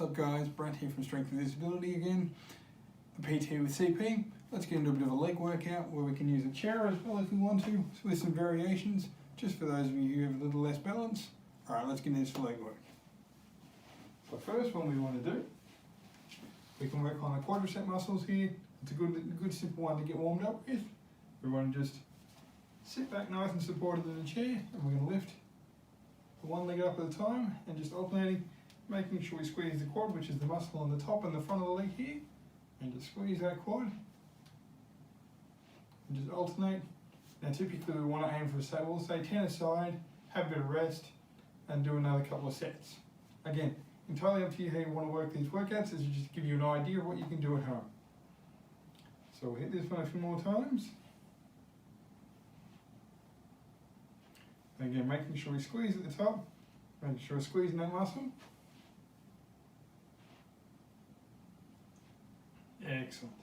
What's up guys, Brent here from Strength and Disability again, the PT with CP. Let's get into a bit of a leg workout where we can use a chair as well if we want to, with some variations, just for those of you who have a little less balance. Alright, let's get into this for leg work. So first one we want to do, we can work on the quadricep muscles here. It's a good simple one to get warmed up with. We want to just sit back nice and supported in the chair, and we're going to lift the one leg up at a time and just alternating, making sure we squeeze the quad, which is the muscle on the top and the front of the leg here, and just squeeze that quad and just alternate. Now typically we want to aim for, say, we'll say 10 aside, have a bit of rest and do another couple of sets. Again, entirely up to you how you want to work these workouts. This is just to give you an idea of what you can do at home. So we'll hit this one a few more times. And again, making sure we squeeze at the top, making sure we're squeezing that muscle. Excellent.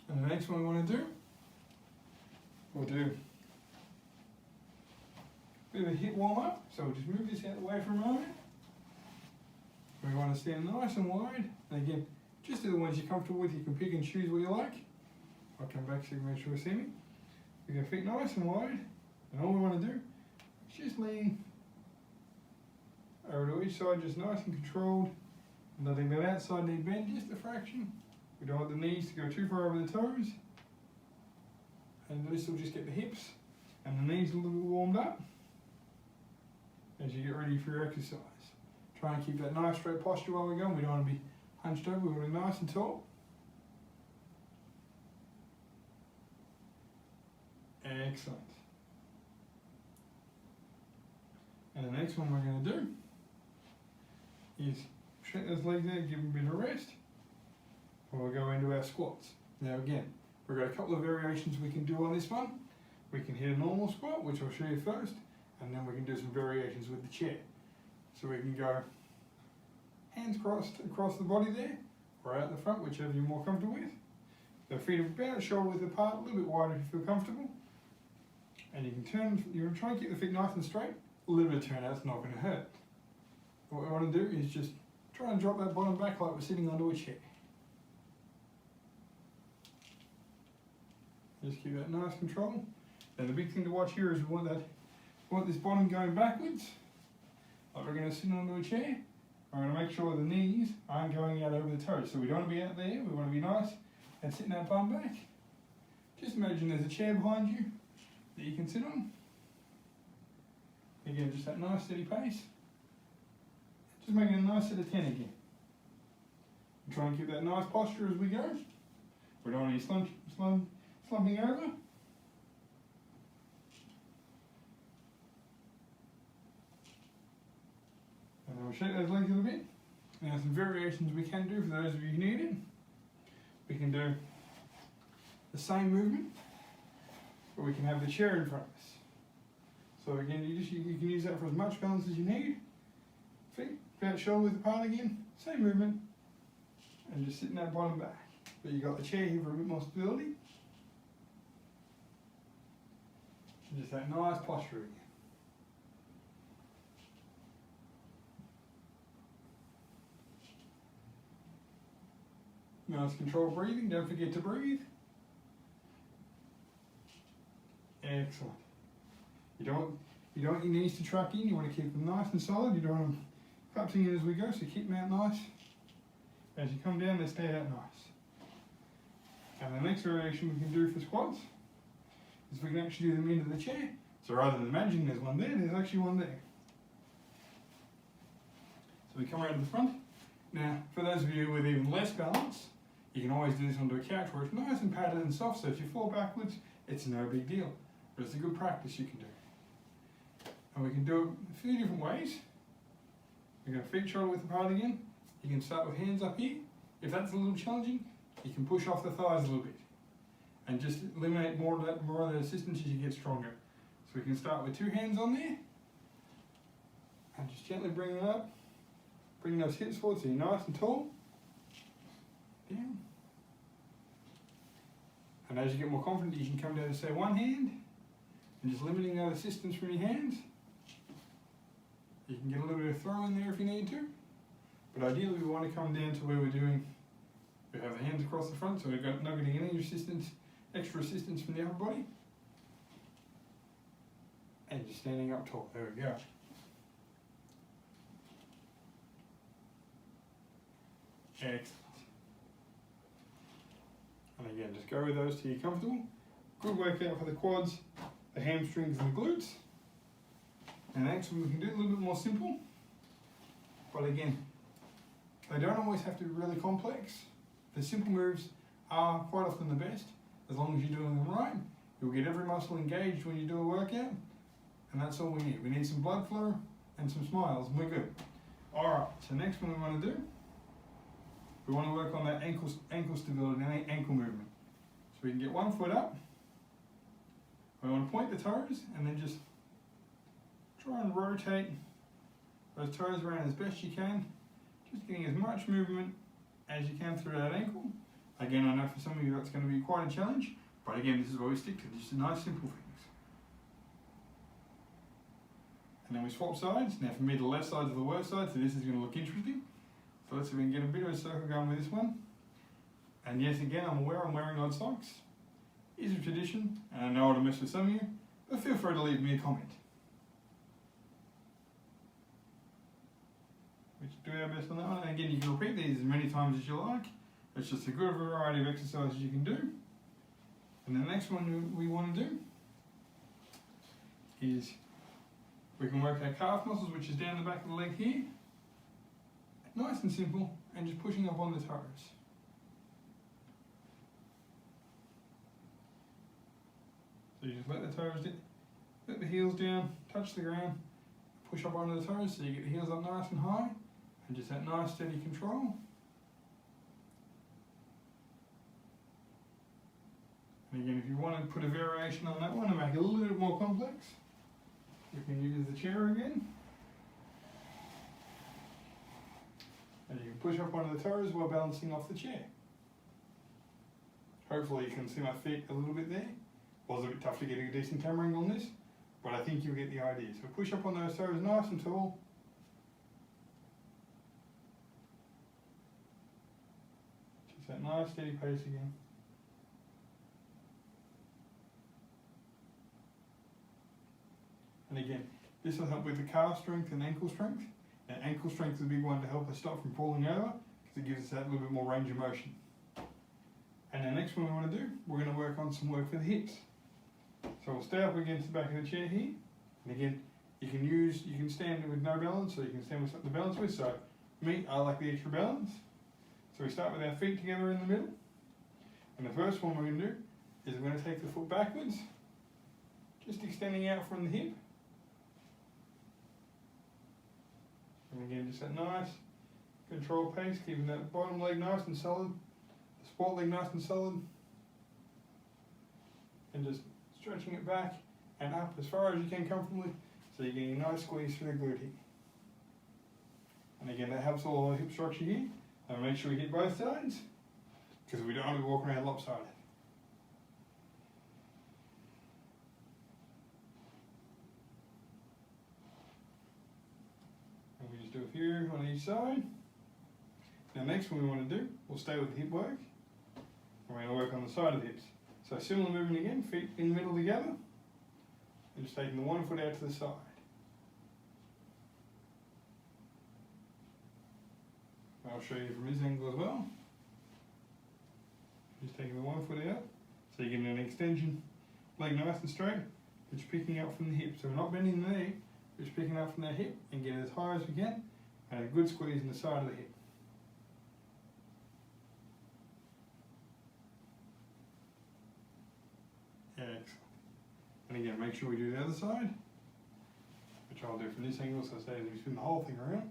And the next one we want to do, we'll do a bit of a hip warm up. So we'll just move this out of the way for a moment. We want to stand nice and wide. And again, just do the ones you're comfortable with. You can pick and choose what you like. I'll come back so you can make sure you see me. With your feet nice and wide. And all we want to do is just lean over to each side, just nice and controlled. Nothing that outside knee bend, just a fraction. We don't want the knees to go too far over the toes. And this will just get the hips and the knees a little bit warmed up as you get ready for your exercise. Try and keep that nice straight posture while we're going. We don't want to be hunched over, we want to be nice and tall. Excellent. And the next one we're going to do is shake those legs out, give them a bit of rest, and we'll go into our squats. Now again, we've got a couple of variations we can do on this one. We can hit a normal squat, which I'll show you first, and then we can do some variations with the chair. So we can go hands crossed across the body there, or out the front, whichever you're more comfortable with. The feet are about shoulder width apart, a little bit wider if you feel comfortable. And you can turn, you're going to try and keep the feet nice and straight. A little bit of turnout's not going to hurt. What we want to do is just try and drop that bottom back like we're sitting onto a chair. Just keep that nice control. Now the big thing to watch here is we want this bottom going backwards, like we're going to sit onto a chair. We're going to make sure the knees aren't going out over the toes. So we don't want to be out there, we want to be nice and sitting that bum back. Just imagine there's a chair behind you that you can sit on. Again, just that nice steady pace. Just making a nice set of 10 again. Try and keep that nice posture as we go. We don't want any slumping over. And then we'll shake those legs a little bit. Now some variations we can do for those of you who need it. We can do the same movement, but we can have the chair in front of us. So again, you can use that for as much balance as you need. Feet about shoulder width apart again, same movement, and just sitting that bottom back. But you've got the chair here for a bit more stability. And just that nice posture again. Nice controlled breathing, don't forget to breathe. Excellent. You don't want your knees to truck in, you want to keep them nice and solid. You don't want them collapsing in as we go, so keep them out nice. As you come down, they stay out nice. And the next variation we can do for squats is we can actually do them into the chair. So rather than imagining there's one there, there's actually one there. So we come around to the front. Now, for those of you with even less balance, you can always do this onto a couch where it's nice and padded and soft, so if you fall backwards, it's no big deal. But it's a good practice you can do. And we can do it a few different ways. We're going to feet shoulder width apart again. You can start with hands up here. If that's a little challenging, you can push off the thighs a little bit and just eliminate more of that assistance as you get stronger. So we can start with two hands on there and just gently bring it up. Bring those hips forward so you're nice and tall. Down. And as you get more confident, you can come down to say one hand and just limiting that assistance from your hands. You can get a little bit of throw in there if you need to. But ideally we want to come down to where we have the hands across the front, so we're not getting any extra assistance from the upper body. And just standing up tall, there we go. Excellent. And again, just go with those till you're comfortable. Good workout for the quads, the hamstrings and the glutes. And actually we can do it a little bit more simple. But again, they don't always have to be really complex. The simple moves are quite often the best, as long as you're doing them right. You'll get every muscle engaged when you do a workout, and that's all we need. We need some blood flow and some smiles, and we're good. Alright, so next one we want to do, we want to work on that ankle stability and ankle movement. So we can get one foot up, we want to point the toes, and then just try and rotate those toes around as best you can, just getting as much movement as you can through that ankle. Again, I know for some of you that's going to be quite a challenge, but again, this is what we stick to, just nice simple things. And then we swap sides. Now for me, the left side's the worst side, so this is going to look interesting. So let's see if we can get a bit of a circle going with this one. And yes, again, I'm aware I'm wearing odd socks. It's a tradition, and I know it'll mess with some of you, but feel free to leave me a comment. We should do our best on that one. And again, you can repeat these as many times as you like. It's just a good variety of exercises you can do. And the next one we want to do is we can work our calf muscles, which is down the back of the leg here. Nice and simple, and just pushing up on the toes. So you just let the toes dip, let the heels down, touch the ground, push up onto the toes so you get the heels up nice and high, and just that nice steady control. And again, if you want to put a variation on that one and make it a little bit more complex, you can use the chair again. And you can push up onto the toes while balancing off the chair. Hopefully you can see my feet a little bit there. Was a bit tough to get a decent camera angle on this, but I think you'll get the idea. So push up on those toes nice and tall. Just that nice steady pace again. And again, this will help with the calf strength and ankle strength. And ankle strength is a big one to help us stop from falling over, because it gives us that little bit more range of motion. And the next one we want to do, we're going to work on some work for the hips. So we'll stay up against the back of the chair here. And again, you can stand with no balance, or you can stand with something to balance with. So me, I like the extra balance. So we start with our feet together in the middle. And the first one we're going to do is we're going to take the foot backwards, just extending out from the hip. And again, just that nice controlled pace, keeping that bottom leg nice and solid, the support leg nice and solid, and just stretching it back and up as far as you can comfortably, so you're getting a nice squeeze through the glute here. And again, that helps all the hip structure here. And make sure we hit both sides, because we don't want to be walking around lopsided. And we just do a few on each side. Now next one we want to do, we'll stay with the hip work. We're going to work on the side of the hips. So similar movement again, feet in the middle together. And just taking the one foot out to the side. I'll show you from this angle as well. Just taking the one foot out, so you're getting an extension, leg nice and straight, but you're picking up from the hip. So we're not bending the knee, we're just picking up from that hip and getting as high as we can, and a good squeeze in the side of the hip. Excellent. And again, make sure we do the other side, which I'll do from this angle, so say we spin the whole thing around.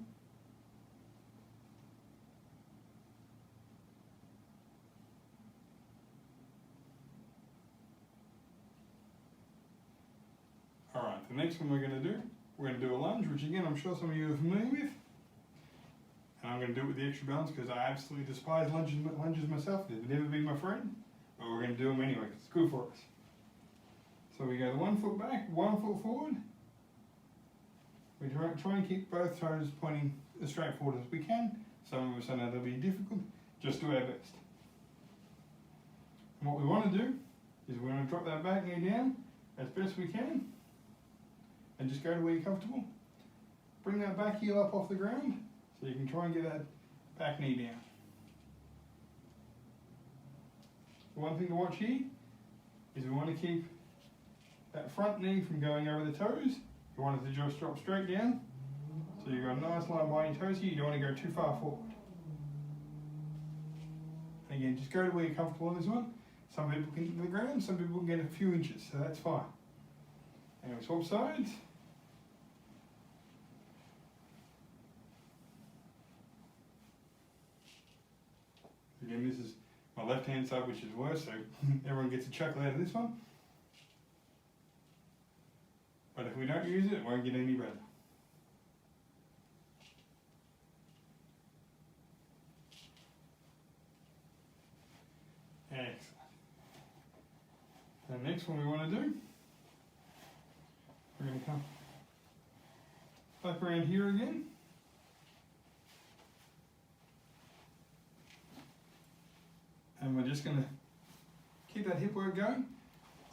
Alright, the next one we're going to do a lunge, which again I'm sure some of you are familiar with. And I'm going to do it with the extra balance because I absolutely despise lunges myself. They've never been my friend, but we're going to do them anyway because it's good for us. So we go the 1 foot back, 1 foot forward. We try and keep both toes pointing as straight forward as we can, Some of us, I know they'll be difficult. Just do our best. And what we want to do is we want to drop that back knee down as best we can and just go to where you're comfortable. Bring that back heel up off the ground so you can try and get that back knee down. The one thing to watch here is we want to keep that front knee from going over the toes. You want it to just drop straight down. So you've got a nice line by your toes here. You don't want to go too far forward. And again, just go to where you're comfortable on this one. Some people can get to the ground, some people can get a few inches, so that's fine. And we swap sides. Again, this is my left hand side, which is worse, so everyone gets a chuckle out of this one. But if we don't use it, it won't get any better. Excellent. The next one we want to do, we're going to come back around here again. And we're just going to keep that hip work going.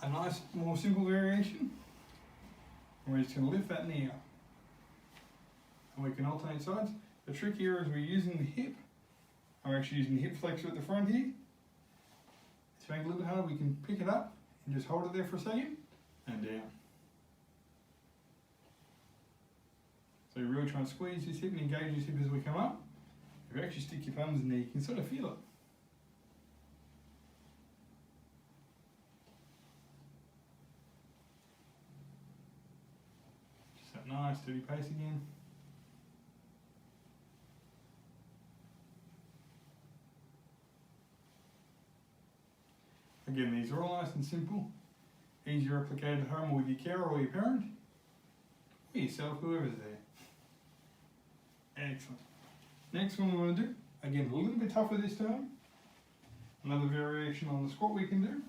A nice, more simple variation. And we're just going to lift that knee up. And we can alternate sides. The trick here is we're using the hip. I'm actually using the hip flexor at the front here. To make it a little bit harder, we can pick it up and just hold it there for a second and down. So you're really trying to squeeze this hip and engage this hip as we come up. If you actually stick your thumbs in there, you can sort of feel it. Just that nice steady pace again. Again, these are all nice and simple, easy replicated at home with your carer or your parent, or yourself, whoever's there. Excellent. Next one we want to do, again a little bit tougher this time, another variation on the squat we can do.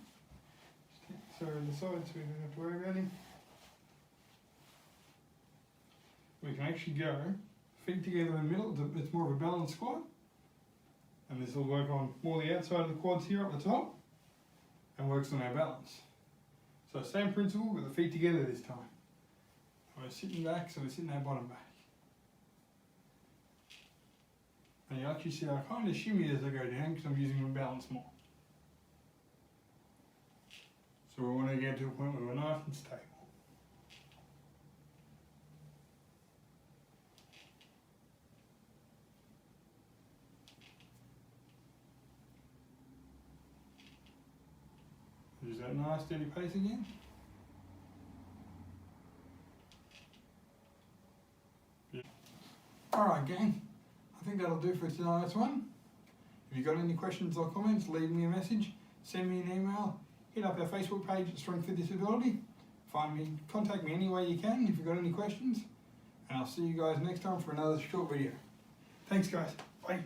Just take this over to the side so we don't have to worry about him. We can actually go feet together in the middle, it's more of a balanced squat, and this will work on more the outside of the quads here up the top. And works on our balance. So same principle, but the feet together this time. We're sitting back, so we're sitting our bottom back. And you actually see I kind of shimmy as I go down because I'm using my balance more. So we want to get to a point where we're nice and stable. Use that nice steady pace again. Yeah. Alright gang, I think that'll do for tonight's one. If you've got any questions or comments, leave me a message, send me an email, hit up our Facebook page at Strength for Disability. Find me, contact me any way you can if you've got any questions. And I'll see you guys next time for another short video. Thanks guys, bye.